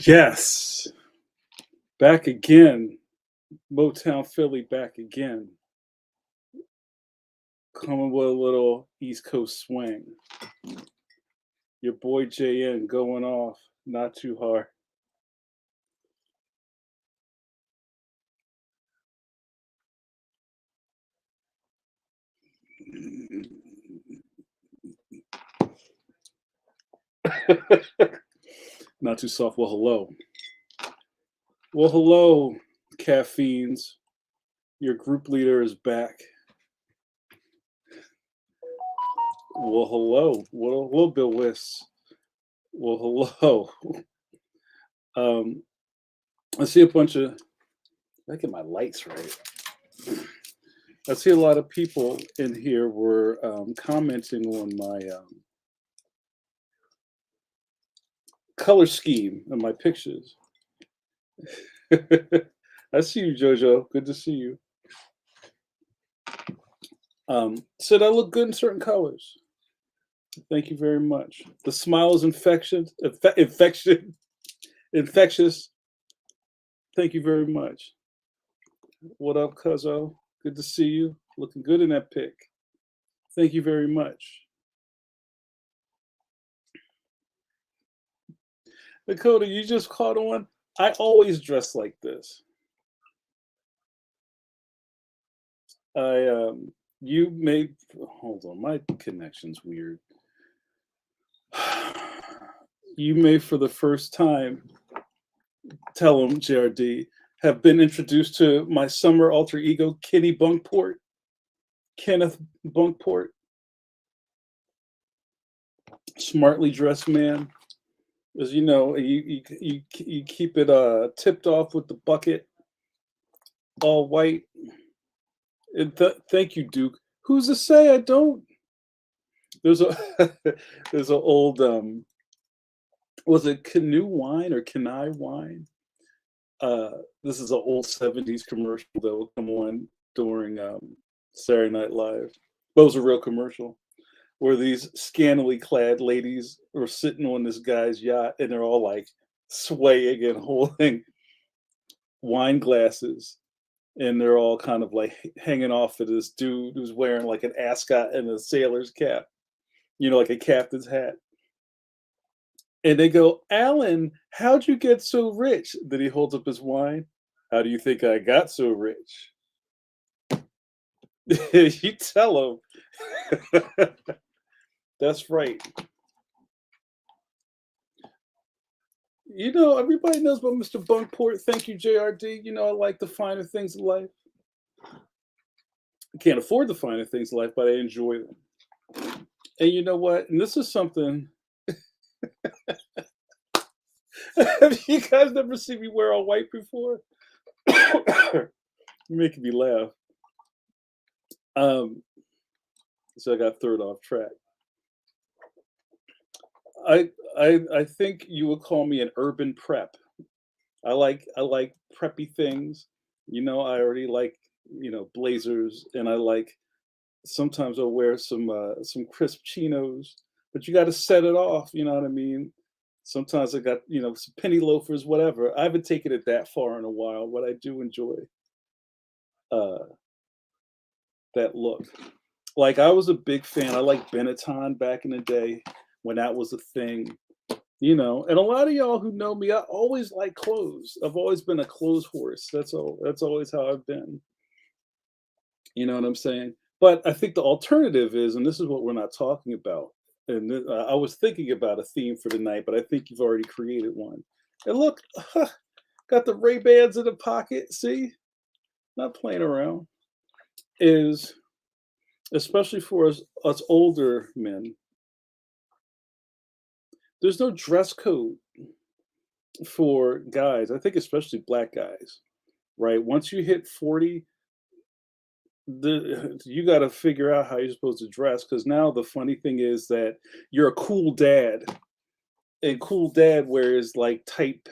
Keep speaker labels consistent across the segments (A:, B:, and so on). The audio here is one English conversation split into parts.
A: Yes. Back again. Motown Philly back again. Coming with a little East Coast swing. Your boy JN going off, not too hard. Not too soft. Well, hello. Well, hello, caffeines. Your group leader is back. Well, hello. Well, hello, Bill Wiss. Well, hello. I see a bunch of. I get my lights right. I see a lot of people in here were commenting on my color scheme and my pictures. I see you, Jojo. Good to see you. Said I look good in certain colors. Thank you very much. The smile is infectious. Thank you very much. What up, Cuzzo? Good to see you. Looking good in that pic. Thank you very much. Dakota, you just caught on. I always dress like this. You may hold on, my connection's weird. You may, for the first time, tell him, JRD, have been introduced to my summer alter ego, Kenneth Bunkport. Smartly dressed man. As you know, you keep it tipped off with the bucket, all white. And thank you, Duke. Who's to say I don't? There's a there's an old was it Canoe Wine or Kenai Wine? This is an old 70s commercial that will come on during Saturday Night Live. But it was a real commercial where these scantily clad ladies were sitting on this guy's yacht and they're all like swaying and holding wine glasses. And they're all kind of like hanging off of this dude who's wearing like an ascot and a sailor's cap, like a captain's hat. And they go, Alan, how'd you get so rich? Then he holds up his wine. How do you think I got so rich? You tell him. That's right. Everybody knows about Mr. Bunkport. Thank you, JRD. I like the finer things in life. I can't afford the finer things in life, but I enjoy them. And you know what? And this is something. Have you guys never seen me wear all white before? You're making me laugh. So I got thrown off track. I think you would call me an urban prep. I like preppy things. I already like blazers, and I like sometimes I'll wear some crisp chinos, but you got to set it off. You know what I mean? Sometimes I got some penny loafers, whatever. I haven't taken it that far in a while, but I do enjoy that look. Like I was a big fan. I like Benetton back in the day when that was a thing. And a lot of y'all who know me, I always like clothes. I've always been a clothes horse. That's always how I've been. You know what I'm saying? But I think the alternative is, and this is what we're not talking about. And I was thinking about a theme for tonight, but I think you've already created one. And look, got the Ray-Bans in the pocket. See, not playing around. Is especially for us older men. There's no dress code for guys. I think especially black guys, right? Once you hit 40, you got to figure out how you're supposed to dress, because now the funny thing is that you're a cool dad, and cool dad wears like tight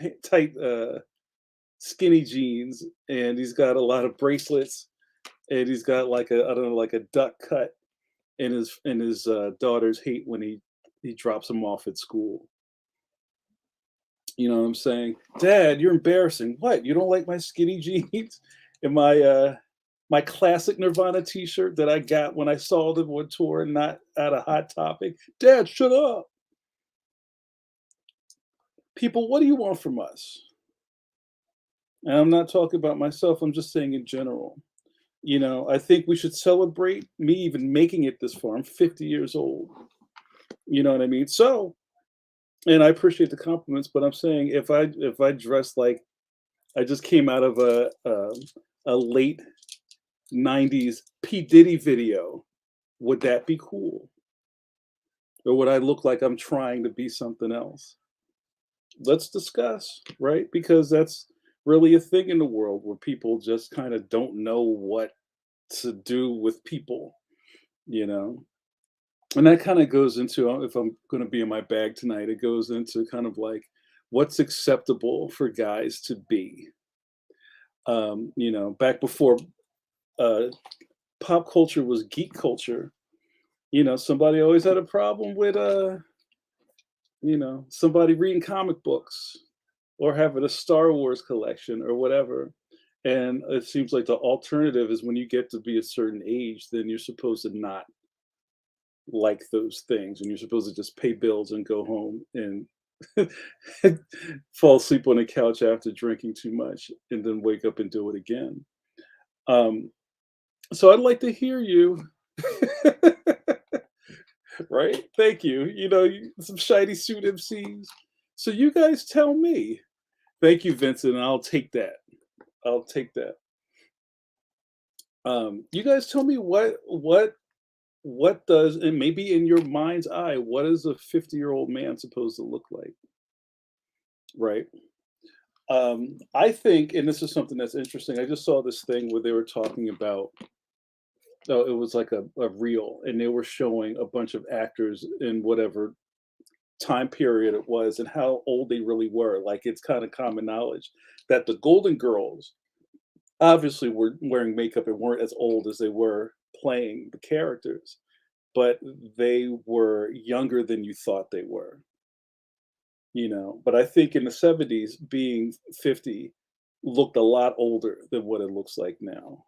A: skinny jeans, and he's got a lot of bracelets, and he's got like a, I don't know, like a duck cut, and his daughters hate when he drops them off at school. You know what I'm saying? Dad, you're embarrassing. What? You don't like my skinny jeans and my classic Nirvana T-shirt that I got when I saw them on tour, and not at a Hot Topic? Dad, shut up. People, what do you want from us? And I'm not talking about myself. I'm just saying in general. You know, I think we should celebrate me even making it this far. I'm 50 years old. You know what I mean? So, and I appreciate the compliments, but I'm saying if I dress like I just came out of a late '90s P Diddy video, would that be cool, or would I look like I'm trying to be something else? Let's discuss, right? Because that's really a thing in the world where people just kind of don't know what to do with people, you know. And that kind of goes into, if I'm going to be in my bag tonight, it goes into kind of like what's acceptable for guys to be. You know, back before uh, pop culture was geek culture, you know, somebody always had a problem with, you know, somebody reading comic books or having a Star Wars collection or whatever. And it seems like the alternative is when you get to be a certain age, then you're supposed to not like those things, and you're supposed to just pay bills and go home and fall asleep on the couch after drinking too much and then wake up and do it again. Um, so I'd like to hear you. Right? Thank you. You know, some shiny suit MCs. So you guys tell me. Thank you, Vincent. And I'll take that. I'll take that. You guys tell me what does, and maybe in your mind's eye, what is a 50-year-old man supposed to look like? Right. I think, and this is something that's interesting. I just saw this thing where they were talking about, oh, it was like a reel, and they were showing a bunch of actors in whatever time period it was and how old they really were. Like, it's kind of common knowledge that the Golden Girls obviously were wearing makeup and weren't as old as they were playing the characters, but they were younger than you thought they were, you know. But I think in the '70s, being 50 looked a lot older than what it looks like now.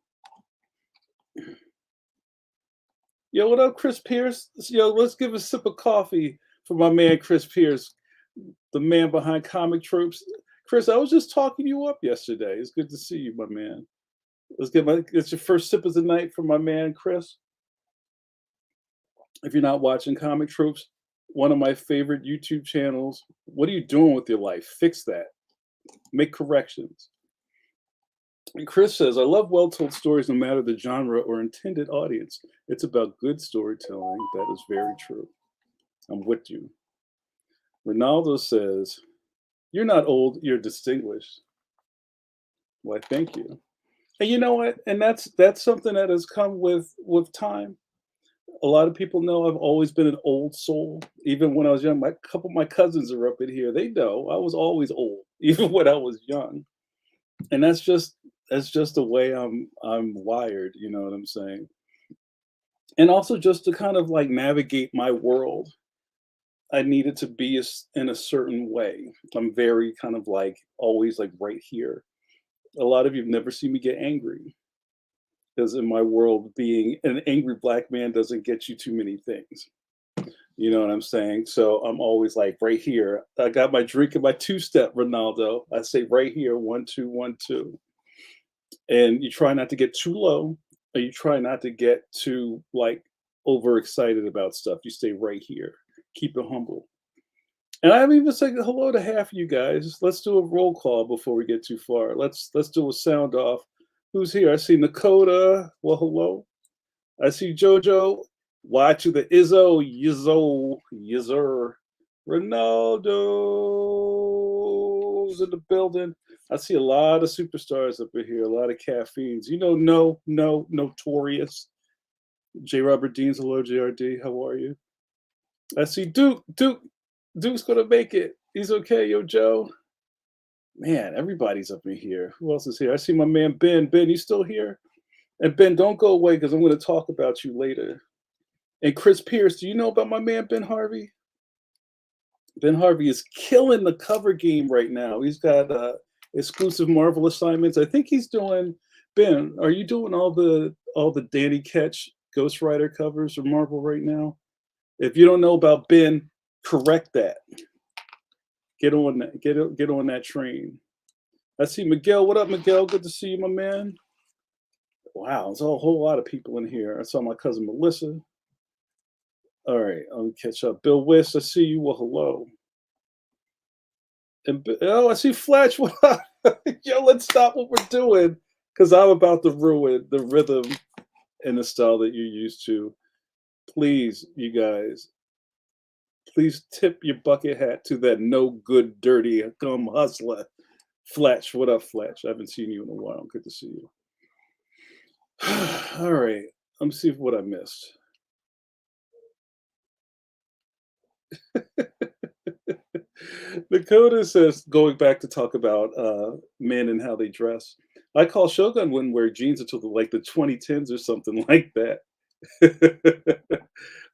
A: Yo, what up, Chris Pierce? Yo, let's give a sip of coffee for my man Chris Pierce, the man behind Comic Tropes. Chris, I was just talking you up yesterday. It's good to see you, my man. It's your first sip of the night from my man Chris. If you're not watching Comic Tropes, one of my favorite YouTube channels. What are you doing with your life? Fix that. Make corrections. And Chris says, I love well told stories no matter the genre or intended audience. It's about good storytelling. That is very true. I'm with you. Ronaldo says, you're not old, you're distinguished. Why, thank you. And you know what? And that's something that has come with time. A lot of people know I've always been an old soul. Even when I was young, my couple of my cousins are up in here. They know I was always old, even when I was young. And that's just the way I'm wired, you know what I'm saying? And also just to kind of like navigate my world, I needed to be in a certain way. I'm very kind of like always like right here. A lot of you've never seen me get angry because in my world, being an angry black man doesn't get you too many things. You know what I'm saying? So I'm always like right here. I got my drink and my two step, Ronaldo. I say right here, 1 2 1 2. And you try not to get too low, or you try not to get too like overexcited about stuff. You stay right here. Keep it humble. And I haven't even said hello to half of you guys. Let's do a roll call before we get too far. Let's do a sound off. Who's here? I see Nakota. Well, hello. I see Jojo. Y to the Izzo, Yizzo, Yizzer. Ronaldo's in the building. I see a lot of superstars up in here, a lot of caffeines. You know, no, notorious. J. Robert Dean's hello, JRD. How are you? I see Duke. Duke's gonna make it. He's okay, yo, Joe. Man, everybody's up in here. Who else is here? I see my man Ben. Ben, you still here? And Ben, don't go away because I'm going to talk about you later. And Chris Pierce, do you know about my man Ben Harvey? Ben Harvey is killing the cover game right now. He's got exclusive Marvel assignments. I think he's doing. Ben, are you doing all the Danny Ketch Ghost Rider covers for Marvel right now? If you don't know about Ben, correct that. Get on that. Get on that train. I see Miguel. What up, Miguel? Good to see you, my man. Wow, there's a whole lot of people in here. I saw my cousin Melissa. All right, let me catch up. Bill West, I see you. Well, hello. And oh, I see Fletch. What up? Yo, let's stop what we're doing because I'm about to ruin the rhythm and the style that you're used to. Please, you guys, please tip your bucket hat to that no good, dirty gum hustler. Fletch, what up, Fletch? I haven't seen you in a while. Good to see you. All right, let me see what I missed. Dakota says, going back to talk about men and how they dress. I call Shogun wouldn't wear jeans until like the 2010s or something like that.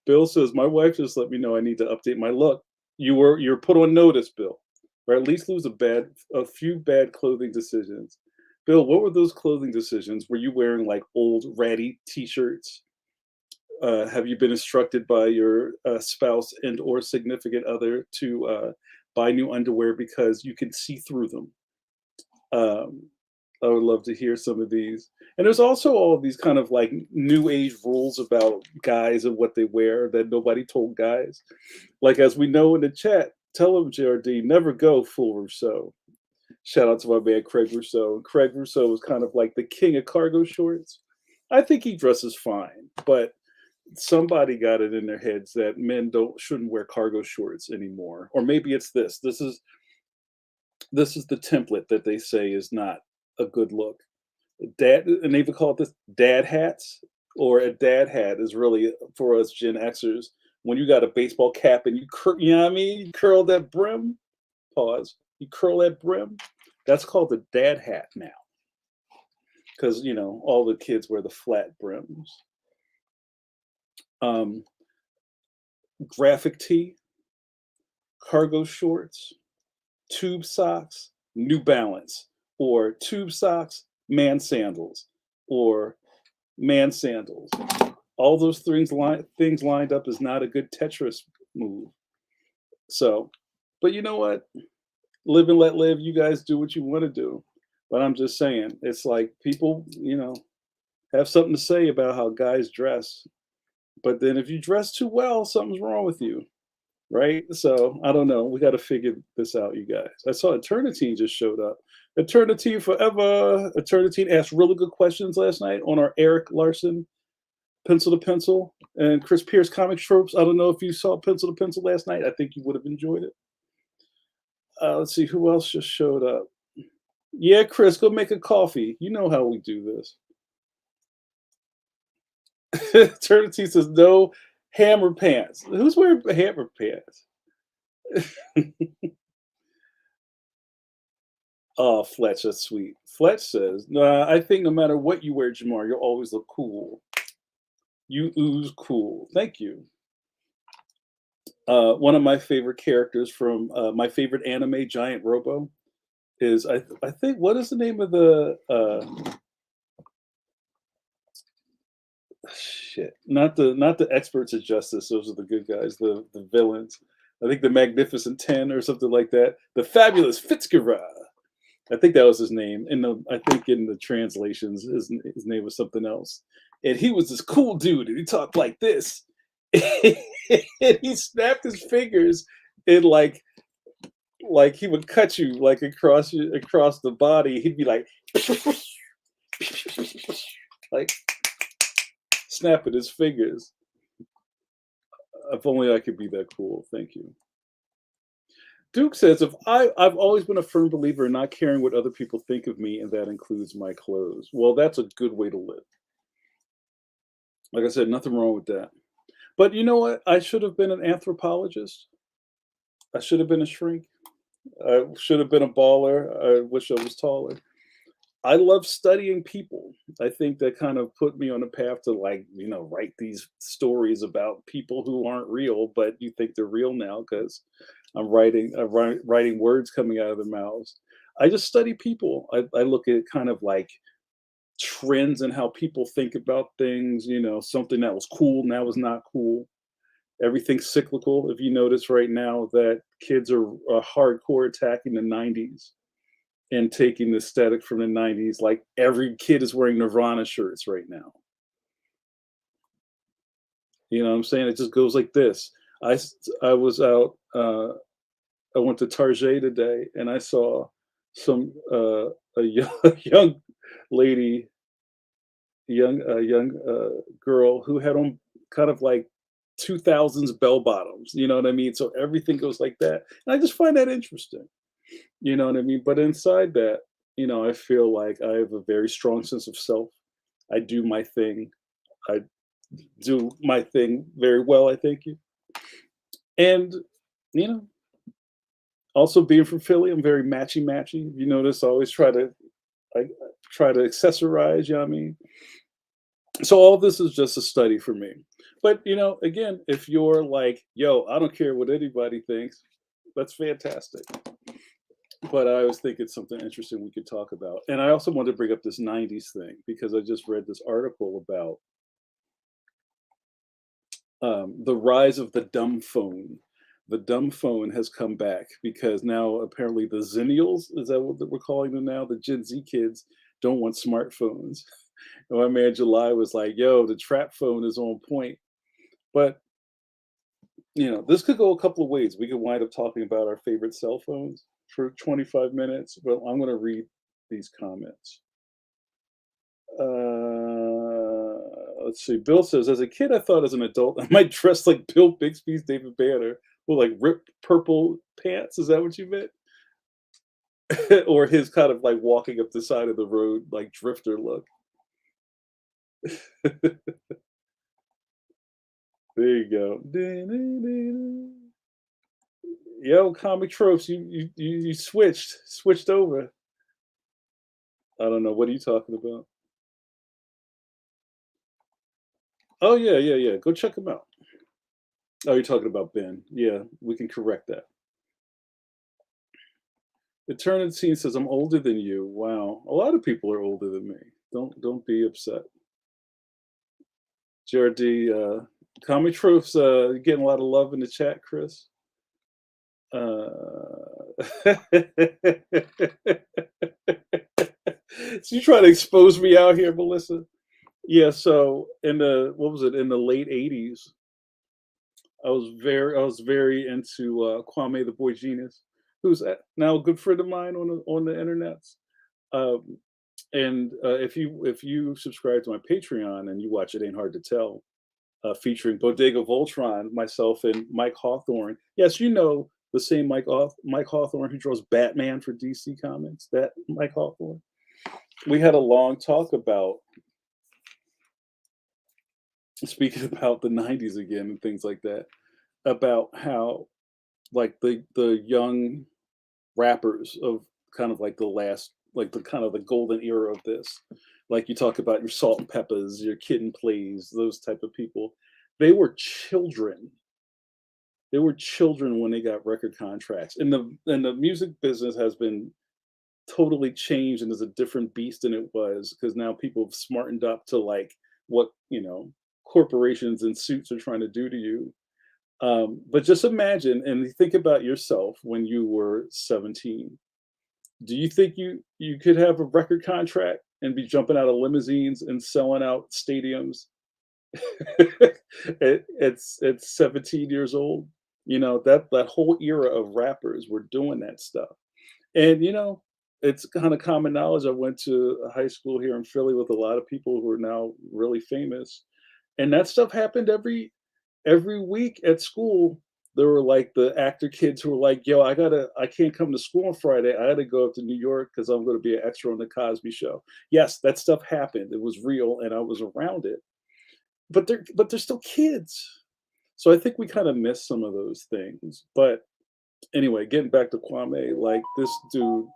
A: Bill says, my wife just let me know I need to update my look. You're put on notice, Bill, or at least lose a few bad clothing decisions. Bill, what were those clothing decisions? Were you wearing like old ratty t-shirts? Have you been instructed by your spouse and or significant other to buy new underwear because you can see through them? Um, I would love to hear some of these. And there's also all of these kind of like new age rules about guys and what they wear that nobody told guys. Like as we know in the chat, tell them JRD, never go full Rousseau. Shout out to my man Craig Rousseau. Craig Rousseau is kind of like the king of cargo shorts. I think he dresses fine, but somebody got it in their heads that men don't shouldn't wear cargo shorts anymore. Or maybe it's this. This is the template that they say is not a good look. Dad, and they even call it this dad hats, or a dad hat is really for us Gen Xers when you got a baseball cap and you know what I mean, you curl that brim. Pause. You curl that brim. That's called the dad hat now, because all the kids wear the flat brims. Um, Graphic tee, cargo shorts, tube socks, New Balance, or tube socks, man sandals, or man sandals. All those things lined up is not a good Tetris move. So, but you know what? Live and let live. You guys do what you want to do. But I'm just saying, it's like people, have something to say about how guys dress. But then if you dress too well, something's wrong with you. Right? So I don't know. We got to figure this out, you guys. I saw Eternity just showed up. Eternity Forever. Eternity asked really good questions last night on our Eric Larson Pencil to Pencil and Chris Pierce comic tropes. I don't know if you saw Pencil to Pencil last night. I think you would have enjoyed it. Let's see who else just showed up. Yeah, Chris, go make a coffee. You know how we do this. Eternity says no hammer pants. Who's wearing hammer pants? Oh, Fletch, that's sweet. Fletch says, nah, I think no matter what you wear, Jamar, you'll always look cool. You ooze cool. Thank you. One of my favorite characters from my favorite anime, Giant Robo, is I think what is the name of the shit? Not the experts of justice. Those are the good guys. The villains. I think the Magnificent Ten or something like that. The Fabulous Fitzgerald. I think that was his name. I think in the translations, his name was something else. And he was this cool dude, and he talked like this. And he snapped his fingers, and like he would cut you like across the body. He'd be like, like snapping his fingers. If only I could be that cool. Thank you. Duke says, I've always been a firm believer in not caring what other people think of me, and that includes my clothes. Well, that's a good way to live. Like I said, nothing wrong with that. But you know what? I should have been an anthropologist. I should have been a shrink. I should have been a baller. I wish I was taller. I love studying people. I think that kind of put me on a path to, like, write these stories about people who aren't real, but you think they're real now because I'm writing words coming out of their mouths. I just study people. I look at kind of like trends and how people think about things. Something that was cool now is not cool. Everything's cyclical. If you notice right now that kids are hardcore attacking the 90s and taking the aesthetic from the 90s, like every kid is wearing Nirvana shirts right now. You know what I'm saying? It just goes like this. I was out, I went to Target today and I saw a young, young lady, young girl who had on kind of like 2000s bell bottoms. You know what I mean? So everything goes like that. And I just find that interesting. You know what I mean? But inside that, I feel like I have a very strong sense of self. I do my thing. I do my thing very well, I think. And, you know, also being from Philly, I'm very matchy matchy. You notice I always I try to accessorize, you know what I mean? So all this is just a study for me. But again, if you're like, yo, I don't care what anybody thinks, that's fantastic. But I always think it's something interesting we could talk about. And I also wanted to bring up this 90s thing because I just read this article about the rise of the dumb phone. The dumb phone has come back because now apparently the Zennials, is that what we're calling them now? The Gen Z kids don't want smartphones. And my man July was like, yo, the trap phone is on point. But, this could go a couple of ways. We could wind up talking about our favorite cell phones for 25 minutes, but I'm going to read these comments. Let's see. Bill says, as a kid, I thought as an adult I might dress like Bill Bixby's David Banner with like ripped purple pants. Is that what you meant? Or his kind of like walking up the side of the road, like drifter look. There you go. Yo, comic tropes. You switched over. I don't know. What are you talking about? Oh yeah, yeah, yeah. Go check him out. Oh, you're talking about Ben. Yeah, we can correct that. Eternity says, "I'm older than you." Wow, a lot of people are older than me. Don't be upset. JRD, Comic Tropes, getting a lot of love in the chat, Chris. So you trying to expose me out here, Melissa? Yeah. So in the what was it in the late '80s? I was very into Kwame the Boy Genius, who's now a good friend of mine on the internet. Um, and if you subscribe to my Patreon and you watch It Ain't Hard to Tell, featuring Bodega Voltron, myself, and Mike Hawthorne. Yes, the same Mike Hawthorne who draws Batman for DC Comics. That Mike Hawthorne. We had a long talk about speaking about the '90s again and things like that. About how like the young rappers of kind of like the last like the kind of the golden era of this. Like you talk about your Salt and Peppers, your Kid and Plays, those type of people. They were children. They were children when they got record contracts. And the music business has been totally changed and is a different beast than it was because now people have smartened up to like what, corporations and suits are trying to do to you. But just imagine and think about yourself when you were 17. Do you think you could have a record contract and be jumping out of limousines and selling out stadiums at 17 years old? That whole era of rappers were doing that stuff. And it's kind of common knowledge. I went to a high school here in Philly with a lot of people who are now really famous. And that stuff happened every week at school. There were like the actor kids who were like, yo, I can't come to school on Friday. I gotta go up to New York because I'm gonna be an extra on the Cosby show. Yes, that stuff happened. It was real and I was around it. But they're still kids. So I think we kind of miss some of those things. But Anyway, getting back to Kwame, like this dude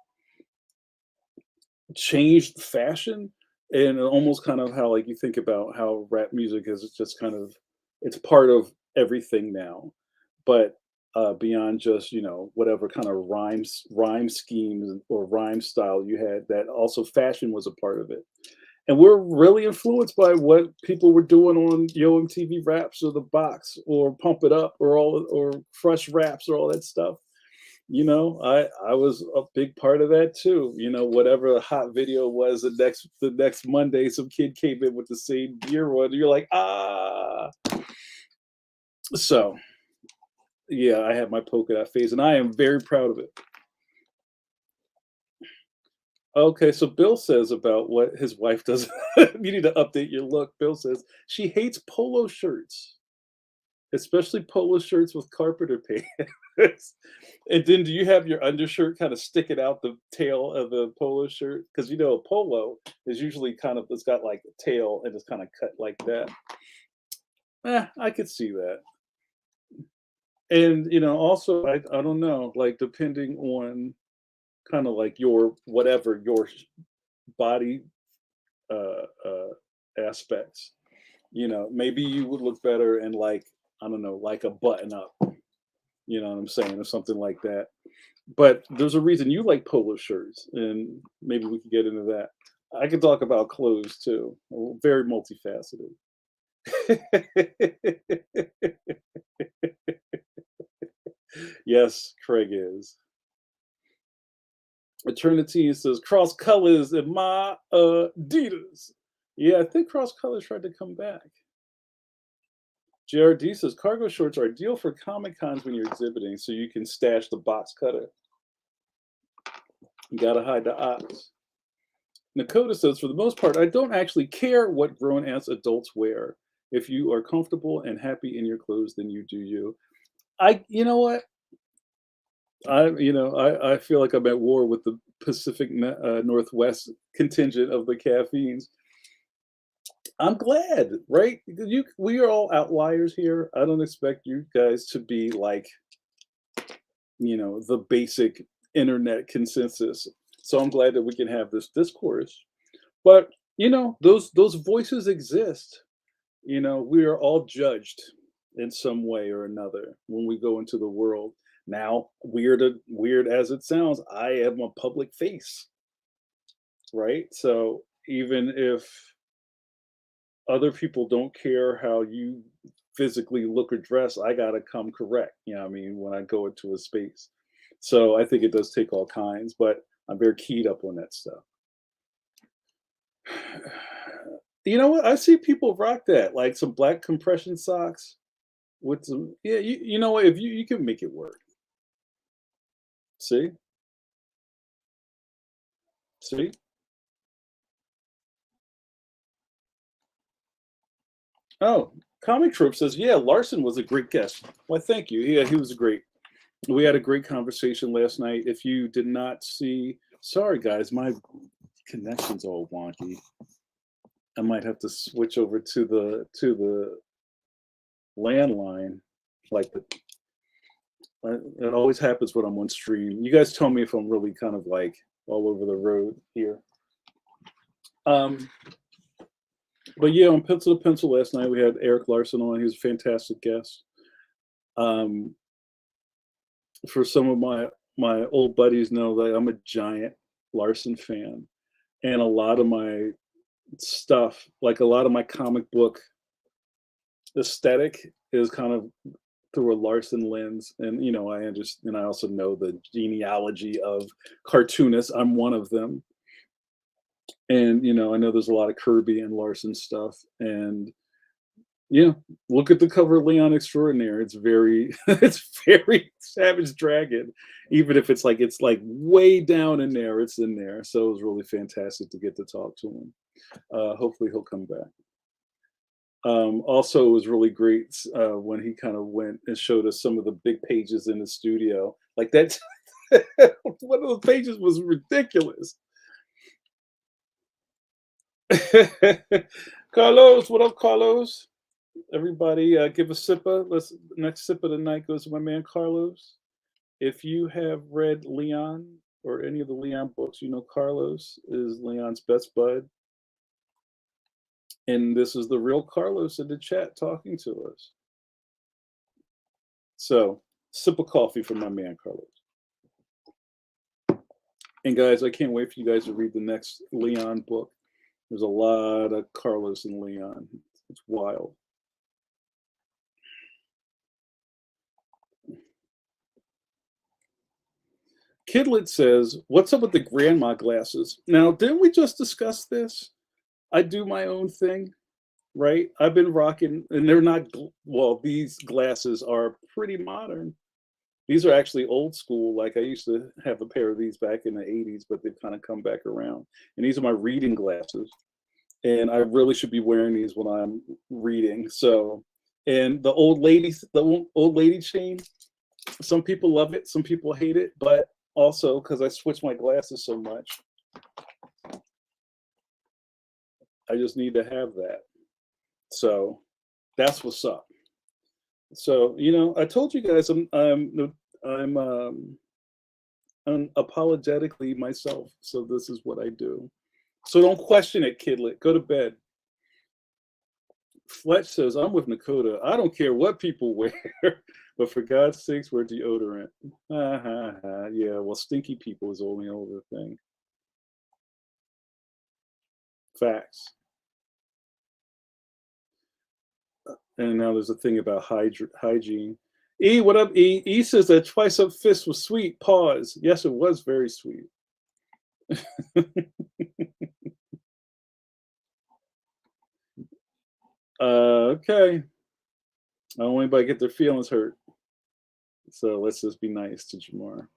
A: changed fashion and almost kind of how like you think about how rap music is just kind of it's part of everything now. But beyond just, whatever kind of rhyme schemes or rhyme style you had, that also fashion was a part of it. And we're really influenced by what people were doing on Yo MTV Raps or The Box or Pump It Up or Fresh Raps or all that stuff. I was a big part of that too. Whatever the hot video was, the next Monday, some kid came in with the same gear on. You're like, ah. So yeah, I had my polka dot phase, and I am very proud of it. Okay, so Bill says about what his wife does. You need to update your look. Bill says she hates polo shirts, especially polo shirts with carpenter pants. And then do you have your undershirt kind of sticking out the tail of the polo shirt? Because a polo is usually kind of it's got like a tail and it's kind of cut like that. I could see that. And also I don't know, like depending on kind of like your whatever your body aspects, maybe you would look better in like I don't know, like a button up. You know what I'm saying, or something like that. But there's a reason you like polo shirts, and maybe we could get into that. I could talk about clothes too. Very multifaceted. Yes, Craig is. Eternity says cross colors in my Adidas. Yeah, I think cross colors tried to come back. JRD says cargo shorts are ideal for comic cons when you're exhibiting, so you can stash the box cutter. You gotta hide the ops. Nakota says, for the most part, I don't actually care what grown ass adults wear. If you are comfortable and happy in your clothes, then you do you. You know what? I feel like I'm at war with the Pacific Northwest contingent of the caffeines. I'm glad, right? We are all outliers here. I don't expect you guys to be like, the basic internet consensus. So I'm glad that we can have this discourse. But those voices exist. We are all judged in some way or another when we go into the world. Now, weird as it sounds, I am a public face, right? So even if other people don't care how you physically look or dress, I gotta come correct. What I mean, when I go into a space. So I think it does take all kinds, but I'm very keyed up on that stuff. You know what? I see people rock that, like some black compression socks with some. Yeah, you know what? If you can make it work. See, see. Oh, Comic Trope says, yeah, Larson was a great guest. Why, thank you. Yeah, he was great. We had a great conversation last night. If you did not see, sorry guys, my connection's all wonky. I might have to switch over to the landline. Like it always happens when I'm on stream. You guys tell me if I'm really kind of like all over the road here. Um, but yeah, on Pencil to Pencil last night we had Eric Larson on. He was a fantastic guest. Um, for some of my old buddies know that I'm a giant Larson fan, and a lot of my stuff, like a lot of my comic book aesthetic, is kind of through a Larson lens. And I understand, and I also know the genealogy of cartoonists. I'm one of them, and I know there's a lot of Kirby and Larson stuff, and yeah, look at the cover of Leon Extraordinaire. It's very it's very Savage Dragon. Even if it's like way down in there, it's in there. So it was really fantastic to get to talk to him. Hopefully he'll come back. Also, it was really great when he kind of went and showed us some of the big pages in the studio. Like that, one of the pages was ridiculous. Carlos, what up, Carlos? Everybody, give a sipper. Let's next sip of the night goes to my man Carlos. if you have read Leon or any of the Leon books, you know Carlos is Leon's best bud, and this is the real Carlos in the chat talking to us. So, sip of coffee for my man Carlos. And guys, I can't wait for you guys to read the next Leon book. There's a lot of Carlos and Leon. It's wild. Kidlet says, "What's up with the grandma glasses?" Now, didn't we just discuss this? I do my own thing, right? I've been rocking, and they're not, well, these glasses are pretty modern. These are actually old school. Like I used to have a pair of these back in the 80s, but they've kind of come back around. And these are my reading glasses. And I really should be wearing these when I'm reading. So, and the old lady chain, some people love it, some people hate it, but also because I switch my glasses so much, I just need to have that. So that's what's up. So, I told you guys I'm unapologetically myself. So this is what I do. So don't question it, kidlet. Go to bed. Fletch says, "I'm with Nakota. I don't care what people wear, but for God's sakes, wear deodorant." Ha ha ha. Yeah, well, stinky people is only over thing. Facts. And now there's a thing about hygiene. E, what up, E? E says that twice up fist was sweet. Pause. Yes, it was very sweet. Okay. I don't want anybody to get their feelings hurt. So let's just be nice to Jamar.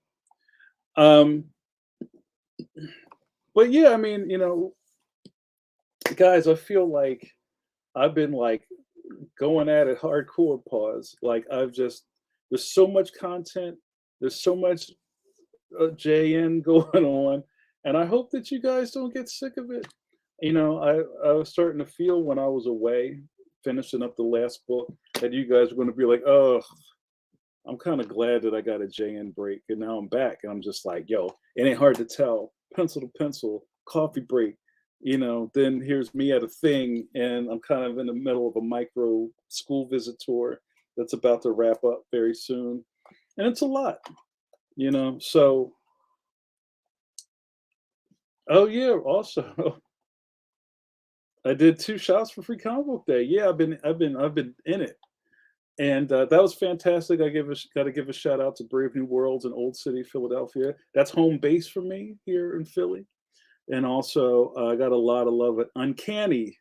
A: But yeah, I mean, guys, I feel like I've been like going at it hardcore. Pause. Like there's so much content, there's so much JN going on, and I hope that you guys don't get sick of it. I was starting to feel when I was away, finishing up the last book, that you guys were going to be like, "Oh, I'm kind of glad that I got a JN break," and now I'm back, and I'm just like, "Yo, it ain't hard to tell. Pencil to pencil, coffee break." Then here's me at a thing, and I'm kind of in the middle of a micro school visit tour that's about to wrap up very soon, and it's a lot. So, oh yeah, also I did 2 shots for Free Comic Book Day. Yeah, I've been in it, and that was fantastic. Got to give a shout out to Brave New Worlds in Old City, Philadelphia. That's home base for me here in Philly, and also I got a lot of love at Uncanny,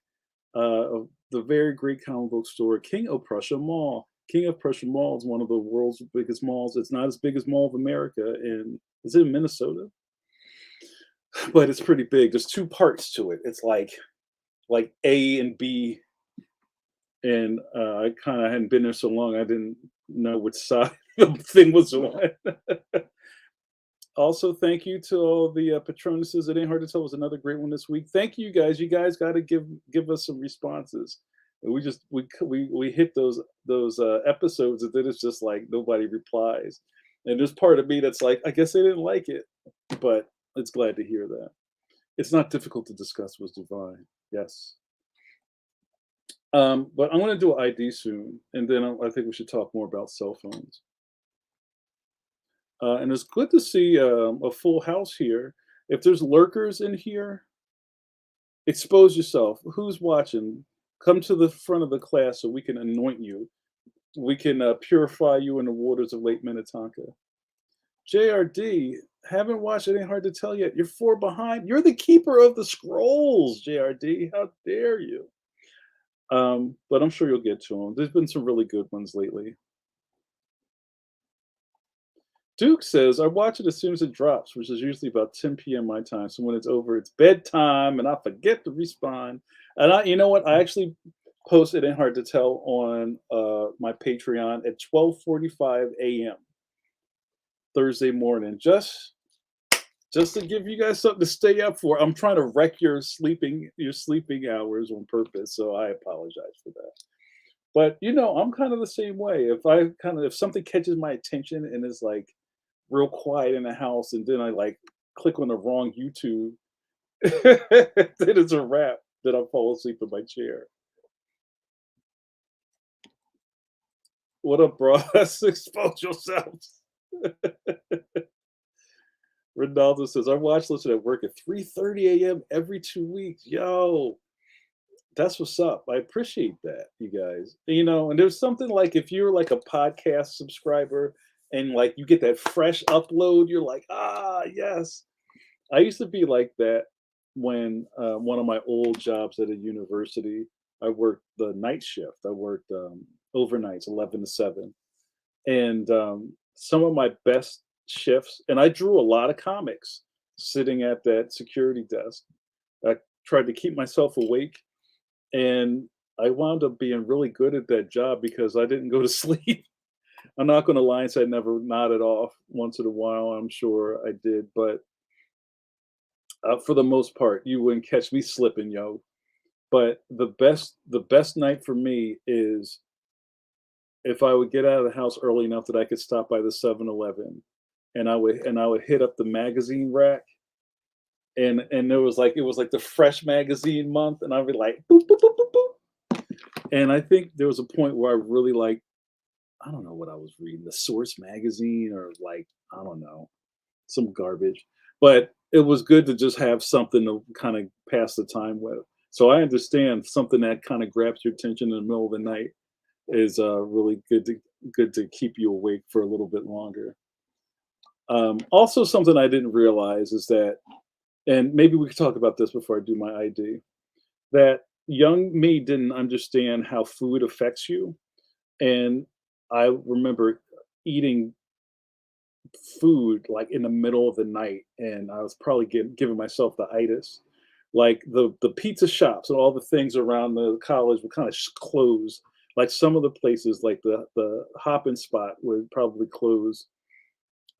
A: of the very great comic book store, King of Prussia Mall. King of Prussia Mall is one of the world's biggest malls. It's not as big as Mall of America, and it's in Minnesota, but it's pretty big. There's 2 parts to it. It's like A and B, and I kind of hadn't been there so long, I didn't know which side the thing was on. Also, thank you to all the Patronuses. It ain't hard to tell was another great one this week. Thank you guys. You guys got to give us some responses. We hit those episodes, and then it's just like nobody replies. And there's part of me that's like, I guess they didn't like it, but it's glad to hear that. It's not difficult to discuss what's divine. Yes. But I'm going to do an ID soon, and then I think we should talk more about cell phones. And it's good to see a full house here. If there's lurkers in here, expose yourself. Who's watching? Come to the front of the class so we can anoint you. We can purify you in the waters of Lake Minnetonka. JRD, haven't watched It Ain't Hard to Tell yet. You're 4 behind. You're the keeper of the scrolls, JRD. How dare you? But I'm sure you'll get to them. There's been some really good ones lately. Duke says, "I watch it as soon as it drops, which is usually about 10 p.m. my time. So when it's over, it's bedtime, and I forget to respond." And you know what? I actually post It Ain't Hard to Tell on my Patreon at 12:45 a.m. Thursday morning, just to give you guys something to stay up for. I'm trying to wreck your sleeping hours on purpose, so I apologize for that. But I'm kind of the same way. If something catches my attention and is like real quiet in the house, and then I like click on the wrong YouTube. Then it's a wrap. Then I fall asleep in my chair. What up, bro? Expose yourselves. Ronaldo says, I watch listen at work at 3:30 a.m. every 2 weeks. Yo, that's what's up. I appreciate that, you guys. And there's something like if you're like a podcast subscriber and like you get that fresh upload, you're like, yes. I used to be like that when one of my old jobs at a university, I worked the night shift. I worked overnights, 11 to 7. And some of my best shifts, and I drew a lot of comics sitting at that security desk. I tried to keep myself awake, and I wound up being really good at that job because I didn't go to sleep. I'm not going to lie and say I never nodded off once in a while. I'm sure I did, but for the most part, you wouldn't catch me slipping, yo. But the best night for me is if I would get out of the house early enough that I could stop by the 7-Eleven, and I would hit up the magazine rack, and there was like it was like the fresh magazine month, and I'd be like boop, boop, boop, boop, boop. And I think there was a point where I really like I don't know what I was reading, the Source magazine or like I don't know, some garbage. But it was good to just have something to kind of pass the time with. So I understand something that kind of grabs your attention in the middle of the night is really good to keep you awake for a little bit longer. Also, something I didn't realize is that, and maybe we could talk about this before I do my ID, that young me didn't understand how food affects you. And I remember eating food like in the middle of the night, and I was probably giving myself the itis. Like the pizza shops and all the things around the college would kind of close. Like some of the places, like the hopping spot, would probably close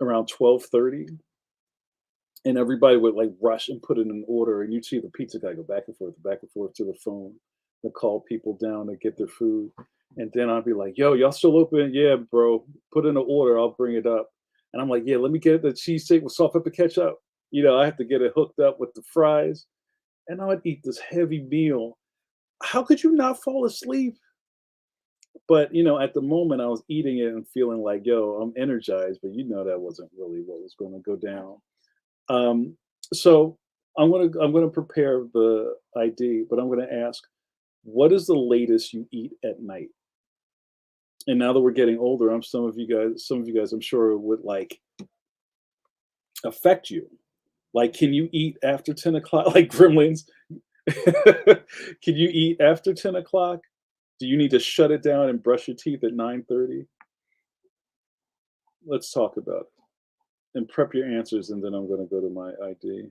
A: around 12:30, and everybody would like rush and put in an order, and you'd see the pizza guy go back and forth to the phone to call people down to get their food. And then I'd be like, yo, y'all still open? Yeah, bro. Put in an order, I'll bring it up. And I'm like, yeah, let me get the cheesesteak with salt, pepper, ketchup. I have to get it hooked up with the fries. And I would eat this heavy meal. How could you not fall asleep? But at the moment I was eating it and feeling like, yo, I'm energized, but that wasn't really what was going to go down. Um, so I'm gonna prepare the ID, but I'm gonna ask, what is the latest you eat at night? And now that we're getting older, some of you guys, I'm sure would like affect you. Like, can you eat after 10 o'clock? Like Gremlins, can you eat after 10 o'clock? Do you need to shut it down and brush your teeth at 9:30? Let's talk about it and prep your answers, and then I'm gonna go to my ID.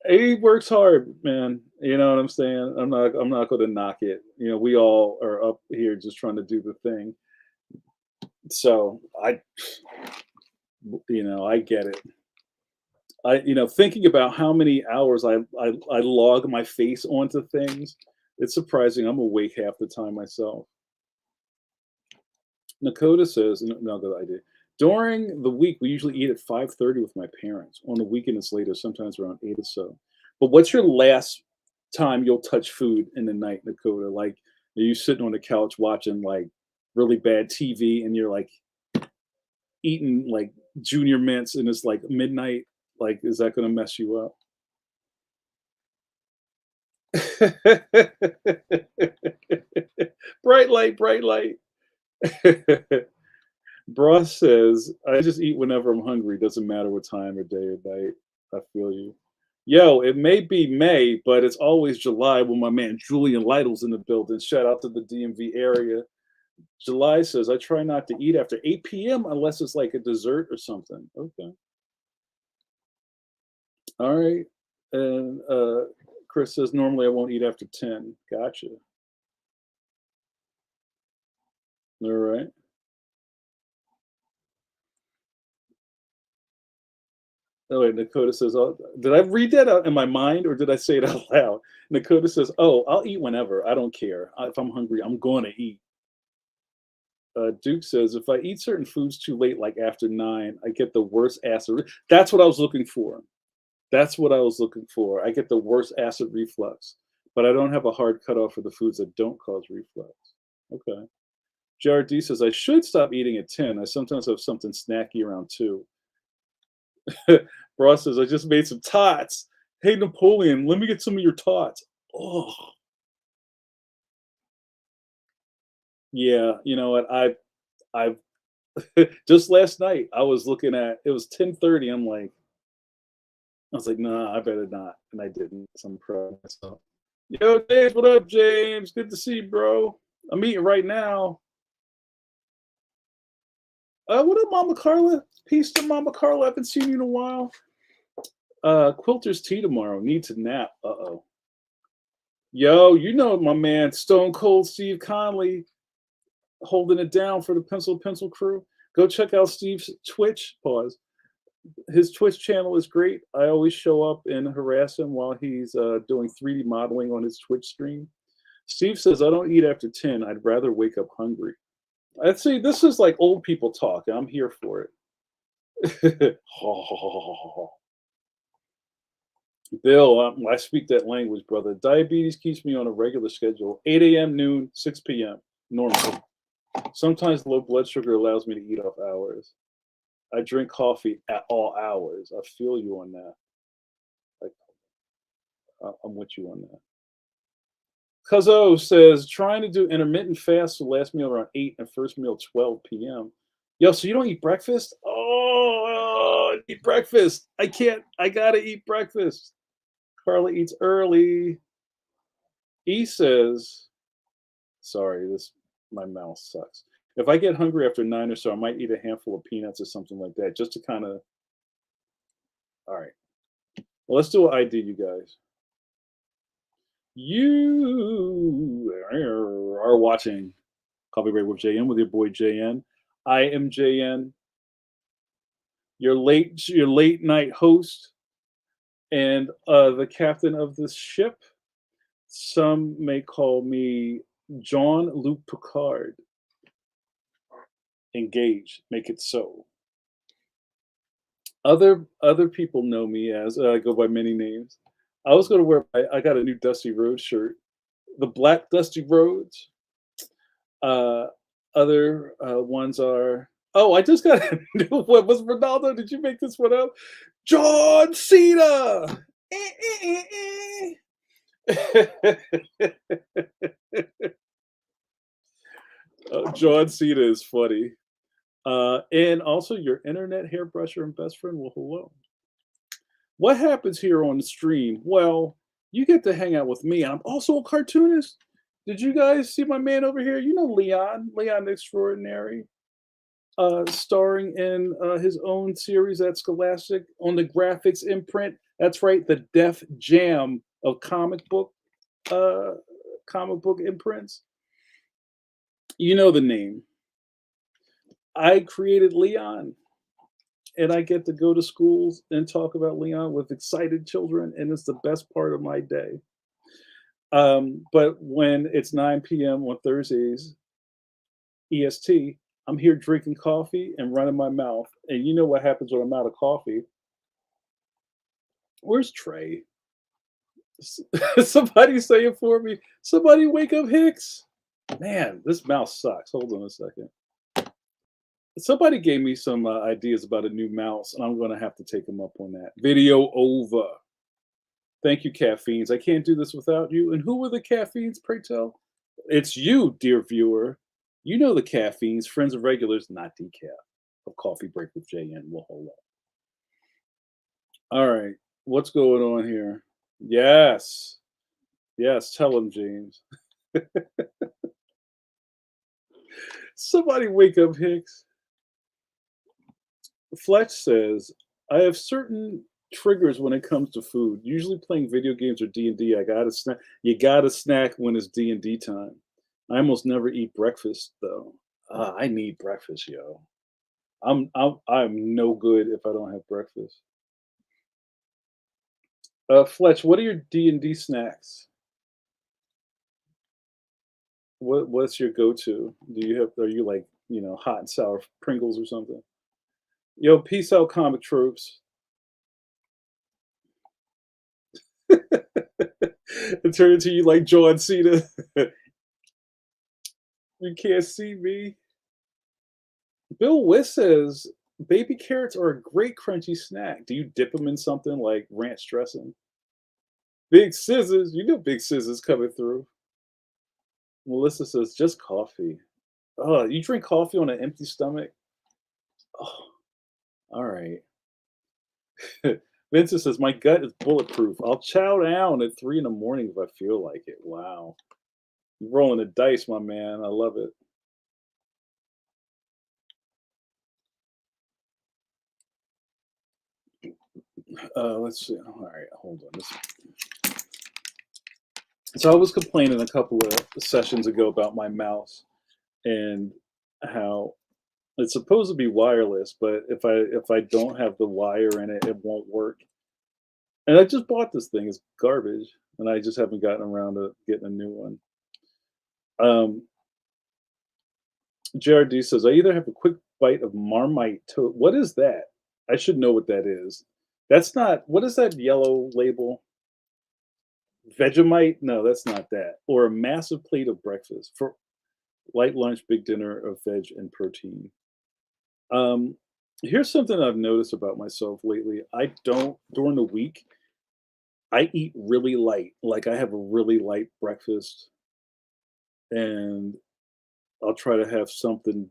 A: He works hard, man. You know what I'm saying? I'm not gonna knock it. We all are up here just trying to do the thing. So I get it. Thinking about how many hours I log my face onto things, it's surprising I'm awake half the time myself. Nakota says, no, good idea. During the week, we usually eat at 5:30 with my parents. On the weekend, it's later, sometimes around 8 or so. But what's your last time you'll touch food in the night, Nakota? Like, are you sitting on the couch watching like really bad TV and you're like eating like junior mints and it's like midnight? Like, is that going to mess you up? Bright light, bright light. Bra says, I just eat whenever I'm hungry. Doesn't matter what time or day or night. I feel you. Yo, it may be May, but it's always July when my man Julian Lytle's in the building. Shout out to the DMV area. July says, I try not to eat after 8 p.m. unless it's like a dessert or something. Okay. All right. And Chris says, normally I won't eat after 10. Gotcha. All right. Oh, wait, Dakota says, oh, did I read that out in my mind or did I say it out loud? Dakota says, oh, I'll eat whenever. I don't care. If I'm hungry, I'm going to eat. Duke says, if I eat certain foods too late, like after 9, I get the worst acid. That's what I was looking for. That's what I was looking for. I get the worst acid reflux, but I don't have a hard cutoff for the foods that don't cause reflux. Okay. JRD says, I should stop eating at 10. I sometimes have something snacky around 2. Ross says, I just made some tots. Hey, Napoleon, let me get some of your tots. Oh, yeah. You know what? I've just last night, I was looking at it was 10:30. I was like, nah, I better not. And I didn't. So I'm proud of myself. Yo, James, what up, James? Good to see you, bro. I'm eating right now. What up, Mama Carla? Peace to Mama Carla. I haven't seen you in a while. Quilter's tea tomorrow. Needs a nap. Uh-oh. Yo, you know my man, Stone Cold Steve Conley, holding it down for the Pencil crew. Go check out Steve's Twitch. Pause. His Twitch channel is great. I always show up and harass him while he's doing 3D modeling on his Twitch stream. Steve says, I don't eat after 10. I'd rather wake up hungry. I'd say this is like old people talk. I'm here for it. Bill, I speak that language, brother. Diabetes keeps me on a regular schedule. 8 a.m., noon, 6 p.m. Normal. Sometimes low blood sugar allows me to eat off hours. I drink coffee at all hours. I feel you on that. I'm with you on that. Cuzzo says, trying to do intermittent fast, so last meal around 8 and first meal 12 p.m. Yo, so you don't eat breakfast? Oh, eat breakfast. I can't. I gotta eat breakfast. Carla eats early. E says, sorry, my mouth sucks. If I get hungry after 9 or so, I might eat a handful of peanuts or something like that, just to kind of. All right. Well, let's do an ID, you guys. You are watching Coffee Break with JN with your boy JN. I am JN, your late night host and the captain of this ship. Some may call me Jean-Luc Picard. Engage, make it so. Other people know me as I go by many names. I was going to wear. I got a new Dusty Rhodes shirt, the black Dusty Rhodes. Other ones are. Oh, I just got a new one. Was Ronaldo? Did you make this one up? John Cena. John Cena is funny. And also your internet hairbrusher and best friend. Well, hello. What happens here on the stream? Well, you get to hang out with me. I'm also a cartoonist. Did you guys see my man over here? You know Leon Extraordinary, starring in his own series at Scholastic on the graphics imprint. That's right, the Def Jam of comic book imprints. You know the name. I created Leon, and I get to go to schools and talk about Leon with excited children, and it's the best part of my day. But when it's 9 p.m. on Thursdays, EST, I'm here drinking coffee and running my mouth. And you know what happens when I'm out of coffee? Where's Trey? Somebody say it for me. Somebody wake up Hicks. Man, this mouse sucks. Hold on a second. Somebody gave me some ideas about a new mouse, and I'm going to have to take them up on that. Video over. Thank you, caffeines. I can't do this without you. And who were the caffeines, pray tell? It's you, dear viewer. You know the caffeines, friends and regulars, not decaf. Of Coffee Break with JN. Well, hold on. All right. What's going on here? Yes. Yes. Tell him, James. Somebody wake up Hicks. Fletch says, I have certain triggers when it comes to food. Usually playing video games or D&D. I gotta snack. You gotta snack when it's D&D time. I almost never eat breakfast though. I need breakfast, yo. I'm no good if I don't have breakfast. Fletch, what are your D&D snacks? What's your go-to? Are you like hot and sour Pringles or something. Yo, peace out, comic tropes. And turn into you like John Cena. You can't see me. Bill Wiss says baby carrots are a great crunchy snack. Do you dip them in something like ranch dressing? Big scissors, big scissors coming through. Melissa says just coffee. Oh, you drink coffee on an empty stomach? Oh, all right. Vincent says my gut is bulletproof. I'll chow down at 3 in the morning if I feel like it. Wow, you're rolling the dice, my man. I love it. Let's see. All right, hold on. So I was complaining a couple of sessions ago about my mouse and how it's supposed to be wireless, but if I don't have the wire in it, it won't work. And I just bought this thing. It's garbage, and I just haven't gotten around to getting a new one. Um, JRD says I either have a quick bite of Marmite toast. What is that? I should know what that is. That's not. What is that yellow label? Vegemite? No, that's not that. Or a massive plate of breakfast for light lunch, big dinner of veg and protein. Um, Here's something I've noticed about myself lately. I don't during the week. I eat really light. Like I have a really light breakfast, and I'll try to have something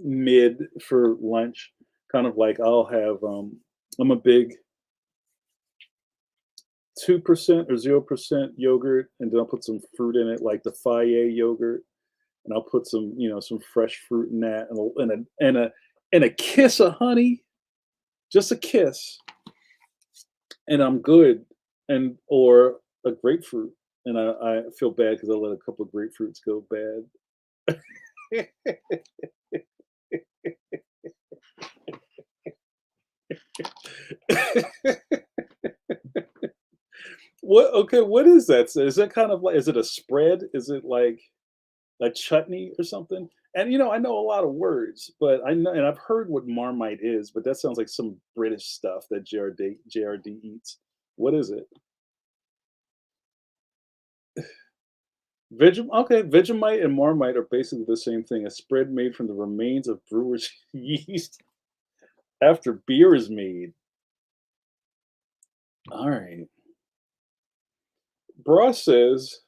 A: mid for lunch. Kind of like I'll have. I'm a big 2% or 0% yogurt, and then I'll put some fruit in it, like the Faye yogurt, and I'll put some fresh fruit in that, and a kiss of honey, just a kiss, and I'm good. And or a grapefruit, and I feel bad because I let a couple of grapefruits go bad. What? Okay, what is that? So is that kind of like? Is it a spread? Is it like a chutney or something? And I know a lot of words, but I know, and I've heard what Marmite is, but that sounds like some British stuff that JRD eats. What is it? Vegemite and Marmite are basically the same thing. A spread made from the remains of brewer's yeast after beer is made. All right. Bra says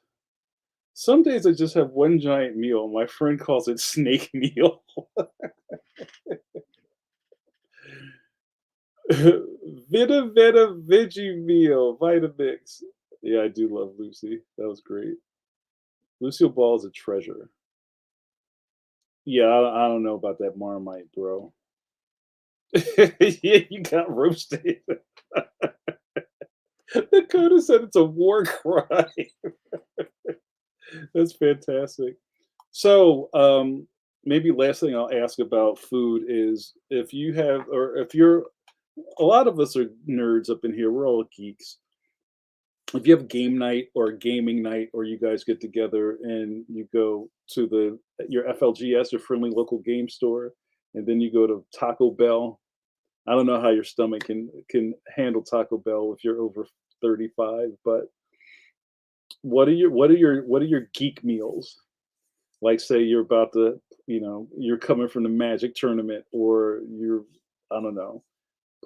A: some days I just have one giant meal. My friend calls it snake meal. Vita Veggie Meal Vitamix. Yeah, I do love Lucy. That was great. Lucille Ball is a treasure. Yeah, I don't know about that Marmite, bro. Yeah, you got roasted. Dakota said it's a war crime. That's fantastic. So, maybe last thing I'll ask about food is if you have, or if you're, a lot of us are nerds up in here. We're all geeks. If you have game night or gaming night, or you guys get together and you go to your FLGS or friendly local game store, and then you go to Taco Bell. I don't know how your stomach can handle Taco Bell if you're over 35, but what are your geek meals? Like say you're about to, you're coming from the Magic tournament, or you're, I don't know,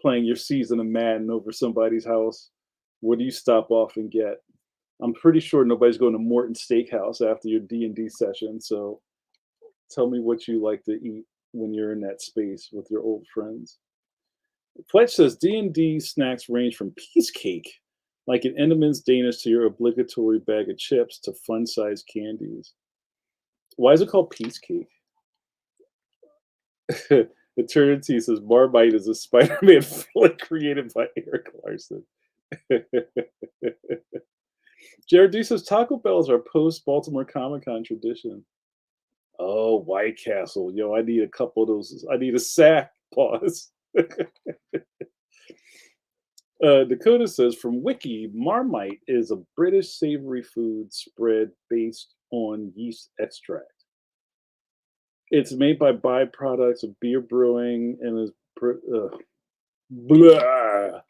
A: playing your season of Madden over somebody's house. What do you stop off and get? I'm pretty sure nobody's going to Morton Steakhouse after your D&D session. So tell me what you like to eat when you're in that space with your old friends. Fletch says D&D snacks range from piece cake, like an Entenmann's Danish, to your obligatory bag of chips to fun-sized candies. Why is it called piece cake? Eternity says Marmite is a Spider-Man flick created by Eric Larson. Jared D says Taco Bells are post Baltimore Comic Con tradition. Oh, White Castle. Yo, I need a couple of those. I need a sack. Pause. Dakota says from Wiki, Marmite is a British savory food spread based on yeast extract. It's made by byproducts of beer brewing and is blah.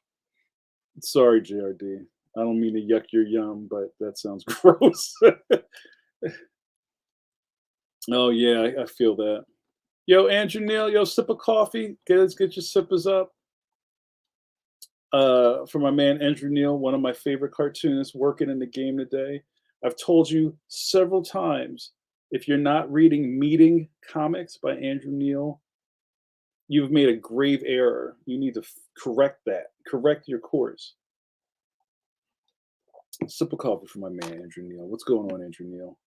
A: Sorry, JRD. I don't mean to yuck your yum, but that sounds gross. Oh yeah, I feel that. Yo, Andrew Neil, yo, sip of coffee. Let's get your sippers up. For my man Andrew Neil, one of my favorite cartoonists working in the game today. I've told you several times, if you're not reading Meeting Comics by Andrew Neil, you've made a grave error. You need to correct that. Correct your course. Sip of coffee for my man Andrew Neil. What's going on, Andrew Neil?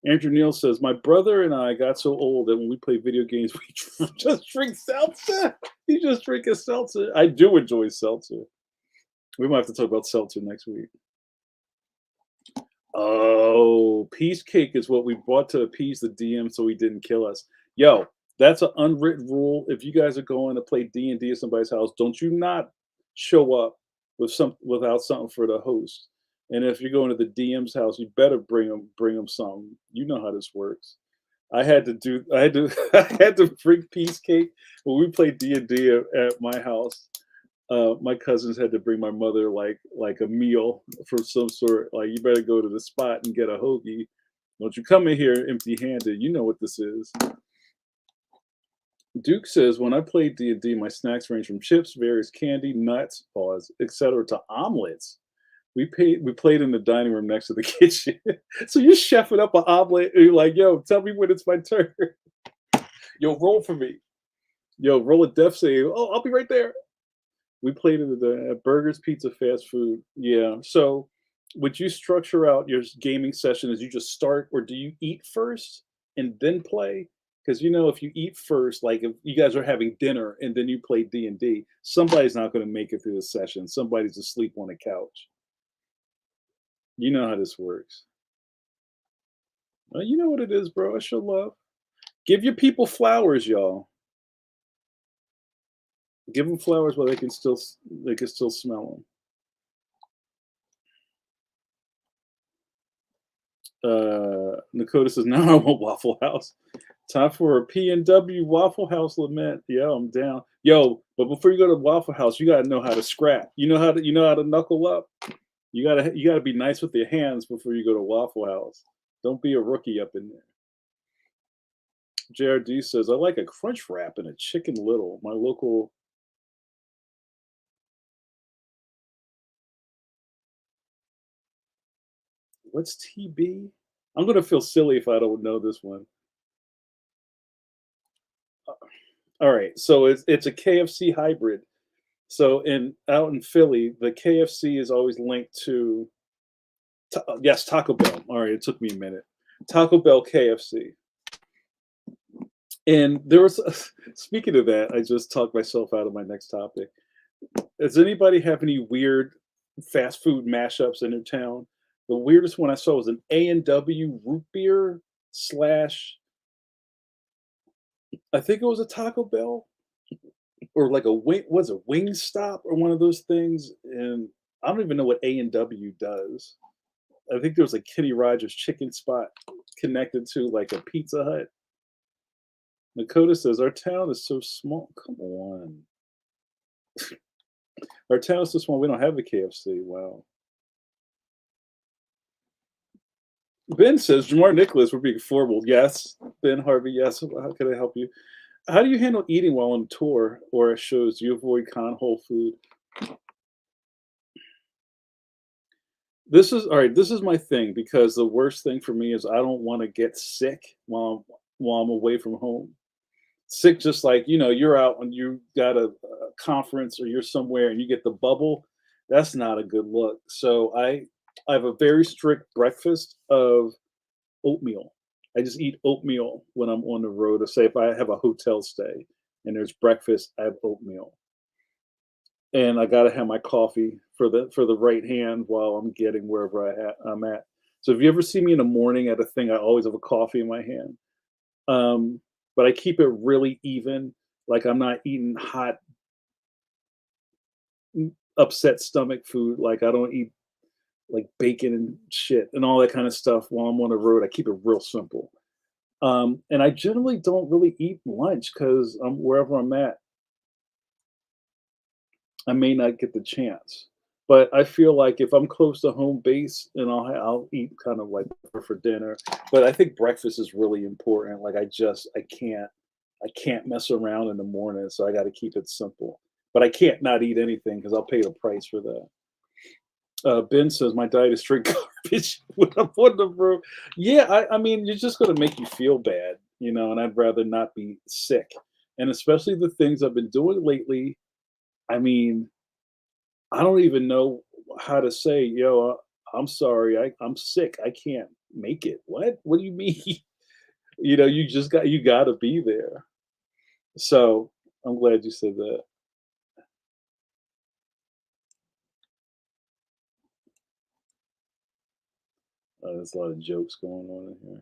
A: Andrew Neil says, "My brother and I got so old that when we play video games, we just drink seltzer. He just drink a seltzer. I do enjoy seltzer. We might have to talk about seltzer next week." Oh, peace cake is what we brought to appease the DM so he didn't kill us. Yo, that's an unwritten rule. If you guys are going to play D&D at somebody's house, don't you not show up without something for the host. And if you're going to the DM's house, you better bring them something. You know how this works. I had to I had to bring peace cake when we played D&D at my house. My cousins had to bring my mother like a meal for some sort. Like, you better go to the spot and get a hoagie. Don't you come in here empty handed. You know what this is. Duke says, when I played D&D, my snacks range from chips, various candy, nuts, pause, etc., to omelets. We played in the dining room next to the kitchen. So you're chefing up an omelet, and you're like, yo, tell me when it's my turn. Yo, roll for me. Yo, roll a death save. Oh, I'll be right there. We played in the burgers, pizza, fast food. Yeah. So would you structure out your gaming session as you just start, or do you eat first and then play? Because if you eat first, like if you guys are having dinner and then you play D&D, somebody's not going to make it through the session. Somebody's asleep on the couch. You know how this works. You know what it is, bro. I show love. Give your people flowers, y'all. Give them flowers while they can still smell them. Nakota says, "Now I want Waffle House. Time for a P&W Waffle House lament." Yeah, I'm down. Yo, but before you go to Waffle House, you gotta know how to scrap. You know how to knuckle up. You gotta be nice with your hands before you go to Waffle House. Don't be a rookie up in there. JRD says, "I like a crunch wrap and a chicken little. My local." What's TB? I'm gonna feel silly if I don't know this one. All right, so it's a KFC hybrid. So out in Philly, the KFC is always linked to yes, Taco Bell. All right, it took me a minute. Taco Bell, KFC, and there was speaking of that, I just talked myself out of my next topic. Does anybody have any weird fast food mashups in their town? The weirdest one I saw was an A&W root beer slash. I think it was a Taco Bell or like a wing stop or one of those things. And I don't even know what A&W does. I think there was a Kenny Rogers chicken spot connected to like a Pizza Hut. Nakota says, "Our town is so small." Come on. Our town is so small, we don't have a KFC. Wow. Ben says, "Jamar Nicholas, we're being formal." Yes. Ben Harvey, yes. How can I help you? How do you handle eating while on tour or at shows? Do you avoid con-hole food? This is all right. This is my thing because the worst thing for me is I don't want to get sick while I'm away from home. Sick, just like you're out and you got a conference or you're somewhere and you get the bubble. That's not a good look. So I have a very strict breakfast of oatmeal. I just eat oatmeal when I'm on the road. Or say if I have a hotel stay and there's breakfast, I have oatmeal. And I gotta have my coffee for the right hand while I'm getting wherever I'm at. So if you ever see me in the morning at a thing, I always have a coffee in my hand. But I keep it really even. Like I'm not eating hot, upset stomach food. Like I don't eat like bacon and shit and all that kind of stuff while I'm on the road. I keep it real simple. And I generally don't really eat lunch because wherever I'm at, I may not get the chance. But I feel like if I'm close to home base, and I'll eat kind of like for dinner. But I think breakfast is really important. Like I can't mess around in the morning, so I got to keep it simple. But I can't not eat anything because I'll pay the price for that. Ben says my diet is straight garbage when I'm on the road. Yeah, I mean, you're just gonna make you feel bad, and I'd rather not be sick. And especially the things I've been doing lately. I mean, I don't even know how to say, yo, I'm sorry, I'm sick. I can't make it. What? What do you mean? You gotta be there. So I'm glad you said that. There's a lot of jokes going on in here.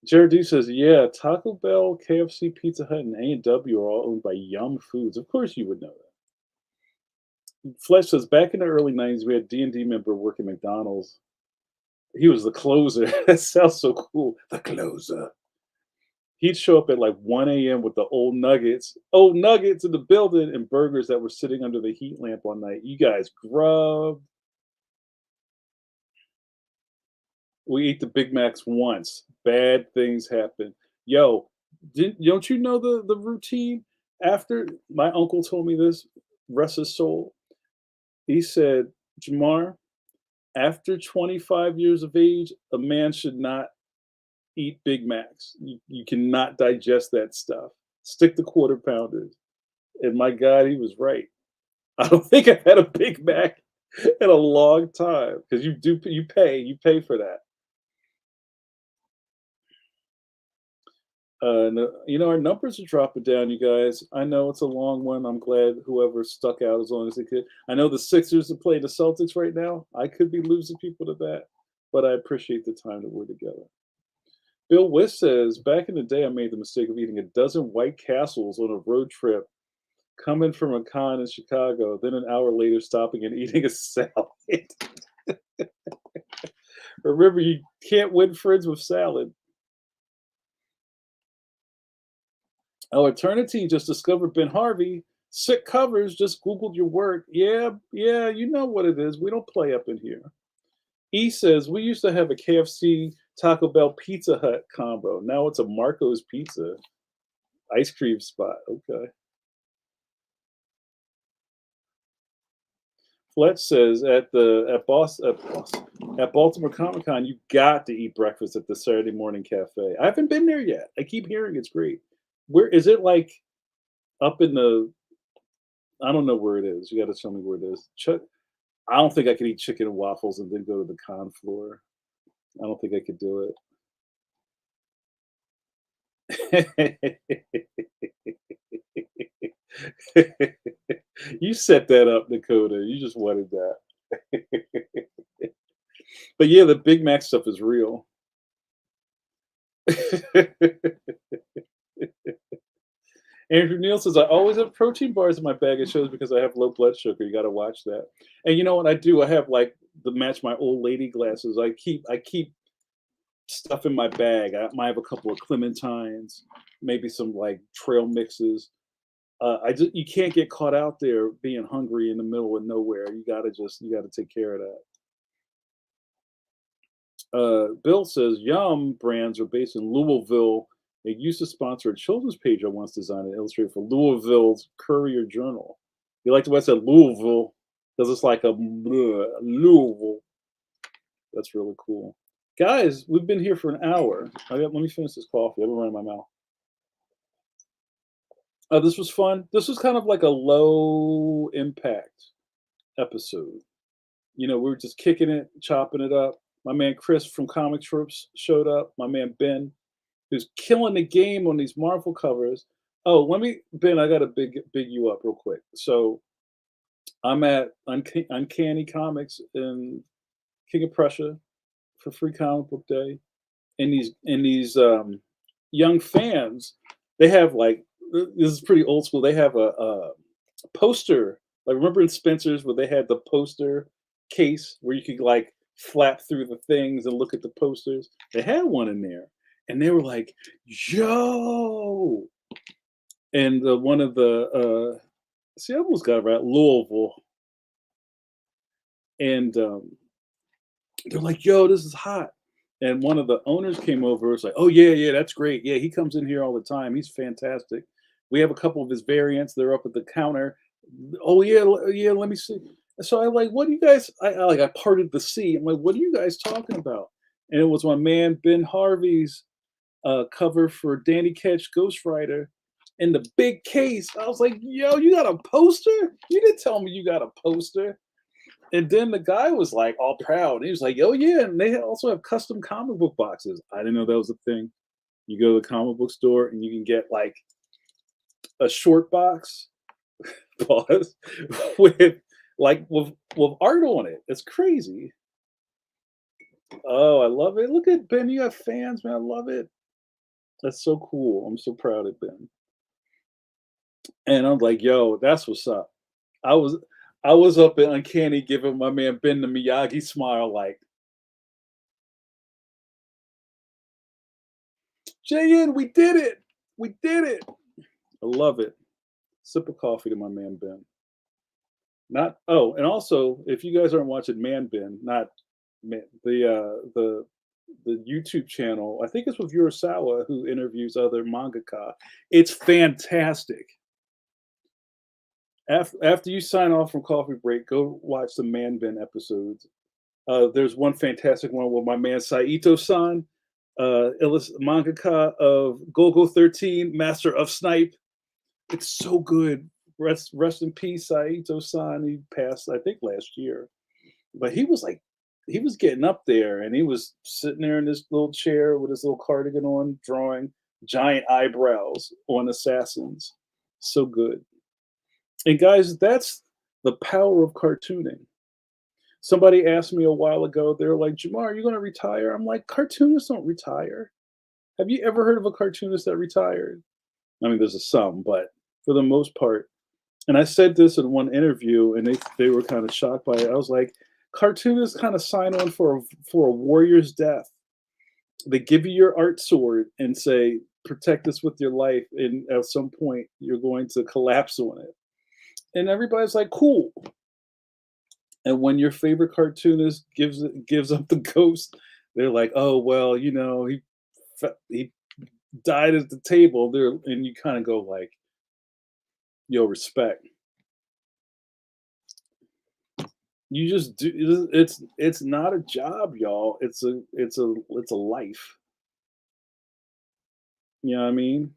A: Jared D says, "Yeah, Taco Bell, KFC, Pizza Hut, and A&W are all owned by Yum Foods." Of course, you would know that. Flesh says, "Back in the early '90s, we had D&D member working McDonald's. He was the closer." That sounds so cool. The closer. He'd show up at like 1 a.m. with the old nuggets in the building, and burgers that were sitting under the heat lamp all night. You guys grub. We eat the Big Macs once. Bad things happen. Yo, don't you know the routine? After my uncle told me this, rest his soul. He said, Jamar, after 25 years of age, a man should not eat Big Macs. You cannot digest that stuff. Stick to quarter pounders. And my God, he was right. I don't think I've had a Big Mac in a long time because you pay for that. No, our numbers are dropping down, you guys. I know it's a long one. I'm glad whoever stuck out as long as they could. I know the Sixers are playing the Celtics right now. I could be losing people to that, but I appreciate the time that we're together. Bill Wiss says, back in the day, I made the mistake of eating a dozen White Castles on a road trip, coming from a con in Chicago, then an hour later stopping and eating a salad. Remember, you can't win friends with salad. Oh, Eternity just discovered Ben Harvey. Sick covers, just Googled your work. Yeah, yeah, you know what it is. We don't play up in here. E says, we used to have a KFC Taco Bell Pizza Hut combo. Now it's a Marco's Pizza ice cream spot. Okay. Fletch says at Baltimore Comic Con, you got to eat breakfast at the Saturday morning cafe. I haven't been there yet. I keep hearing it's great. Where is it like up in the I don't know where it is. You gotta tell me where it is. I don't think I could eat chicken and waffles and then go to the con floor. I don't think I could do it. You set that up, Dakota. You just wanted that. But yeah, the Big Mac stuff is real. Andrew Neal says, I always have protein bars in my bag of shows because I have low blood sugar. You got to watch that. And you know what I do? I have like the match my old lady glasses. I keep stuff in my bag. I might have a couple of clementines, maybe some like trail mixes. You can't get caught out there being hungry in the middle of nowhere. You gotta take care of that. Bill says Yum brands are based in Louisville. They used to sponsor a children's page I once designed and illustrated for Louisville's Courier Journal. You like the way I said Louisville because it's like a Louisville. That's really cool. Guys, we've been here for an hour. Let me finish this coffee. I've been running my mouth. This was fun. This was kind of like a low impact episode. We were just kicking it, chopping it up. My man Chris from Comic Trips showed up. My man Ben, who's killing the game on these Marvel covers. Oh, Ben, I got to big you up real quick. So I'm at Uncanny Comics in King of Prussia for Free Comic Book Day, and these young fans, they have like this is pretty old school. They have a poster Like, remember in Spencer's where they had the poster case where you could like flap through the things and look at the posters? They had one in there, and they were like, "Yo!" And one of the see, I almost got it right, Louisville, and they're like, "Yo, this is hot." And one of the owners came over. Was like, "Oh yeah, yeah, that's great. Yeah, he comes in here all the time. He's fantastic. We have a couple of his variants. They're up at the counter. Oh yeah, yeah. Let me see." So I like, what do you guys? I parted the sea. I'm like, what are you guys talking about? And it was my man Ben Harvey's cover for Danny Ketch Ghost Rider in the big case. I was like, "Yo, you got a poster? You didn't tell me you got a poster." And then the guy was like all proud. He was like, "Oh yeah, and they also have custom comic book boxes." I didn't know that was a thing. You go to the comic book store and you can get like a short box, pause, with with art on it. It's crazy. Oh, I love it. Look at Ben. You have fans, man. I love it. That's so cool. I'm so proud of Ben. And I'm like, yo, that's what's up. I was I was up in Uncanny giving my man Ben the Miyagi smile like, "JN, we did it. We did it." I love it. Sip of coffee to my man Ben. Not oh, and also if you guys aren't watching Man Ben, not man, the YouTube channel, I think it's with Urasawa who interviews other mangaka. It's fantastic. After you sign off from coffee break, go watch the Man Ben episodes. There's one fantastic one with my man Saito-san, mangaka of Gogo 13, Master of Snipe. It's so good. Rest in peace, Saito-san. He passed, I think, last year. But he was like, he was getting up there, and he was sitting there in this little chair with his little cardigan on, drawing giant eyebrows on assassins. So good. And guys, that's the power of cartooning. Somebody asked me a while ago, they're like, "Jamar, are you going to retire?" I'm like, cartoonists don't retire. Have you ever heard of a cartoonist that retired? I mean, there's a some, but for the most part, and I said this in one interview, and they were kind of shocked by it. I was like, cartoonists kind of sign on for a warrior's death. They give you your art sword and say, "Protect this with your life," and at some point, you're going to collapse on it. And everybody's like, "Cool." And when your favorite cartoonist gives up the ghost, they're like, "Oh well, he died at the table." There, and you kind of go like, "Yo, respect." You just do. It's not a job, y'all. It's a life. You know what I mean?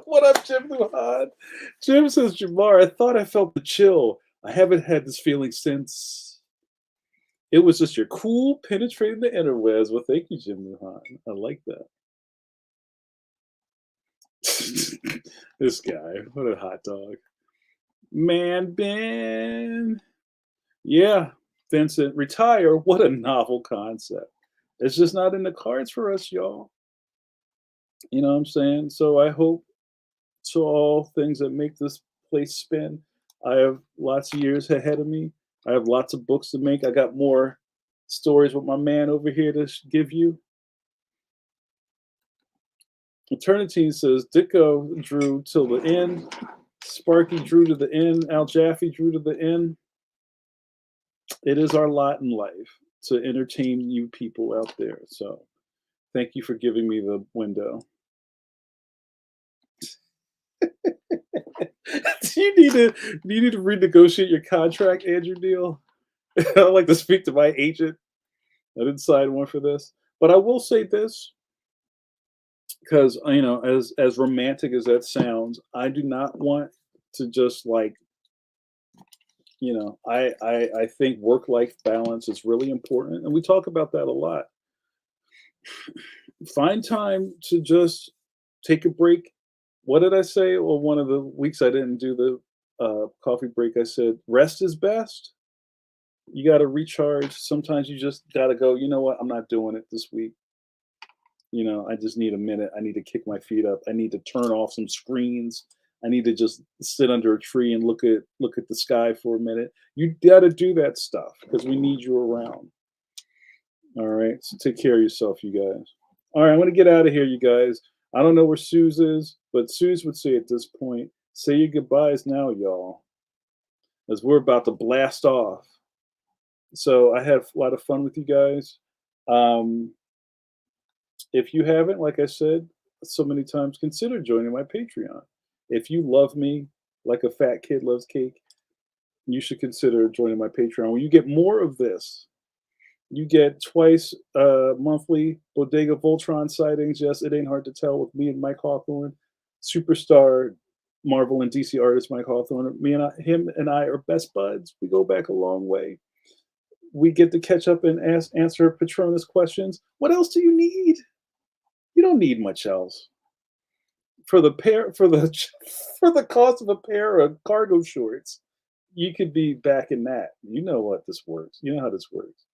A: What up, Jim Luhan? Jim says, "Jamar, I thought I felt the chill. I haven't had this feeling since." It was just your cool penetrating the interwebs. Well, thank you, Jim Luhan. I like that. This guy, what a hot dog. Man, Ben. Yeah, Vincent, retire. What a novel concept. It's just not in the cards for us, y'all. You know what I'm saying? So I hope to all things that make this place spin. I have lots of years ahead of me. I have lots of books to make. I got more stories with my man over here to give you. Eternity says Dicko drew till the end. Sparky drew to the end. Al Jaffe drew to the end. It is our lot in life to entertain you people out there. So thank you for giving me the window. Do you need to renegotiate your contract, Andrew Deal? I'd like to speak to my agent. I didn't sign one for this. But I will say this, because as romantic as that sounds, I do not want to just like, I think work-life balance is really important. And we talk about that a lot. Find time to just take a break. What did I say? Well, one of the weeks I didn't do the coffee break, I said, rest is best. You got to recharge. Sometimes you just got to go, you know what? I'm not doing it this week. I just need a minute. I need to kick my feet up. I need to turn off some screens. I need to just sit under a tree and look at the sky for a minute. You got to do that stuff because we need you around. All right. So take care of yourself, you guys. All right. I'm going to get out of here, you guys. I don't know where Suze is, but Suze would say at this point, say your goodbyes now, y'all, as we're about to blast off. So I had a lot of fun with you guys. Um, if you haven't, like I said so many times, consider joining my Patreon. If you love me like a fat kid loves cake, you should consider joining my Patreon. When you get more of this, you get twice monthly Bodega Voltron sightings. Yes, it ain't hard to tell with me and Mike Hawthorne, superstar Marvel and DC artist Mike Hawthorne. Him and I are best buds. We go back a long way. We get to catch up and answer Patronus questions. What else do you need? You don't need much else. For the pair, for the for the cost of a pair of cargo shorts, you could be back in that. You know what this works. You know how this works.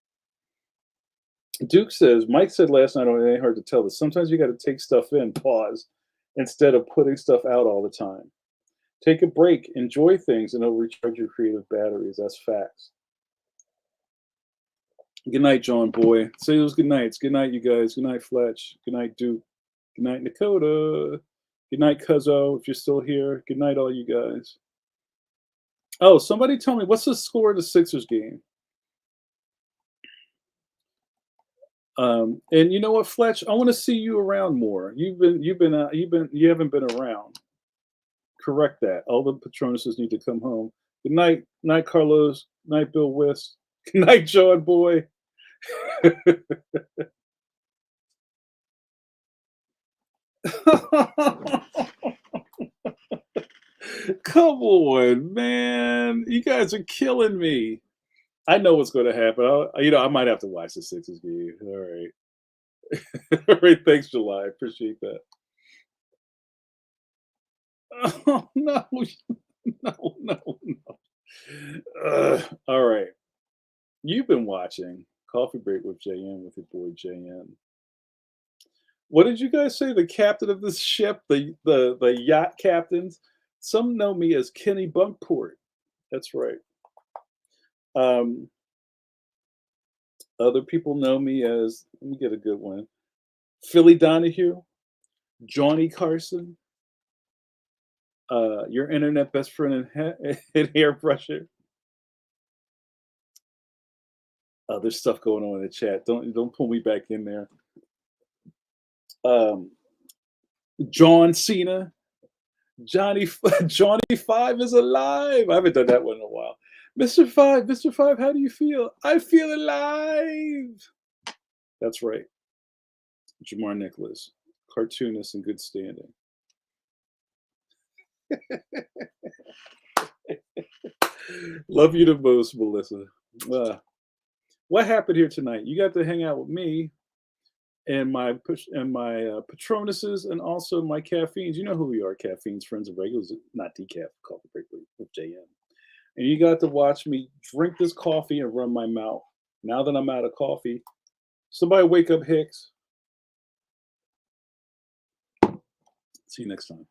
A: Duke says, Mike said last night on It Ain't Hard to Tell this. Sometimes you got to take stuff in, pause, instead of putting stuff out all the time. Take a break, enjoy things, and it'll recharge your creative batteries. That's facts. Good night, John Boy. Say those good nights. Good night, you guys. Good night, Fletch. Good night, Duke. Good night, Dakota. Good night, Cuzzo, if you're still here. Good night, all you guys. Oh, somebody tell me, what's the score of the Sixers game? And you know what, Fletch? I want to see you around more. You haven't been around. Correct that. All the Patronuses need to come home. Good night, night, Carlos. Night, Bill West. Good night, John Boy. Come on, man. You guys are killing me. I know what's going to happen. I might have to watch the Sixers game. All right. All right. Thanks, July. Appreciate that. Oh, no. No, no, no. All right. You've been watching Coffee Break with JN with your boy JN. What did you guys say? The captain of this ship, the yacht captains. Some know me as Kenny Bunkport. That's right. Um, Other people know me as, let me get a good one, Philly Donahue, Johnny Carson, your internet best friend and hairbrusher. There's stuff going on in the chat. Don't pull me back in there. John Cena, Johnny Five is alive. I haven't done that one in a while. Mr. Five, how do you feel? I feel alive. That's right. Jamar Nicholas, cartoonist in good standing. Love you the most, Melissa. What happened here tonight? You got to hang out with me and my Patronuses and also my caffeines. You know who we are, caffeines, friends of regulars, not decaf, coffee break with JM. And you got to watch me drink this coffee and run my mouth. Now that I'm out of coffee, somebody wake up Hicks. See you next time.